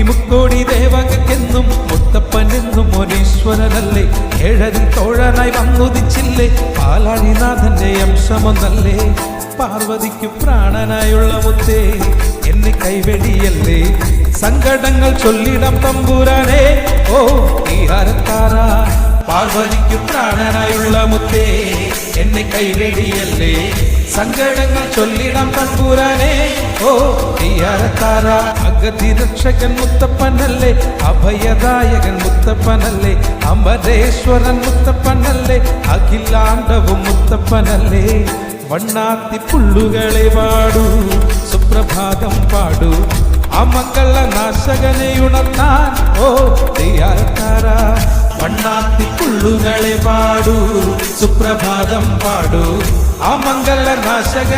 മുക്കോടി ദേവകെന്നും മുത്തപ്പനെന്നും ഒരീശ്വരനല്ലേ ഏഴരിൽ തോഴനായി വന്നുദിച്ചില്ലേ പാലാഴിനാഥന്റെ അംശമൊന്നല്ലേ പാർവതിക്ക് പ്രാണനായുള്ള മുത്തേ എന്നെ കൈവെടിയല്ലേ സങ്കടങ്ങൾ ചൊല്ലിടം തമ്പുരാനേ ഓ തീരത്താര പാർവതിക്ക് പ്രാണനായുള്ള മുത്തേ എന്നെ കൈവെടിയല്ലേ സങ്കടങ്ങൾ ചൊല്ലിടം തമ്പുരാനേ ഓ തീരത്താര അഗതി രക്ഷകൻ മുത്തപ്പനല്ലേ അഭയദായകൻ മുത്തപ്പനല്ലേ അമരേശ്വരൻ മുത്തപ്പനല്ലേ അഖിലാണ്ടവും മുത്തപ്പനല്ലേ വണ്ണാത്തി പുള്ളുകളെ പാടൂ സുപ്രഭാതം പാടൂ ആ മക്കള നാശകനെ ഉണർത്താൻ ഓ തീരത്താര വണ്ണാത്തി പുള്ളുകളെ പാടൂ സുപ്രഭാതം പാടൂ ആ മംഗള നാശക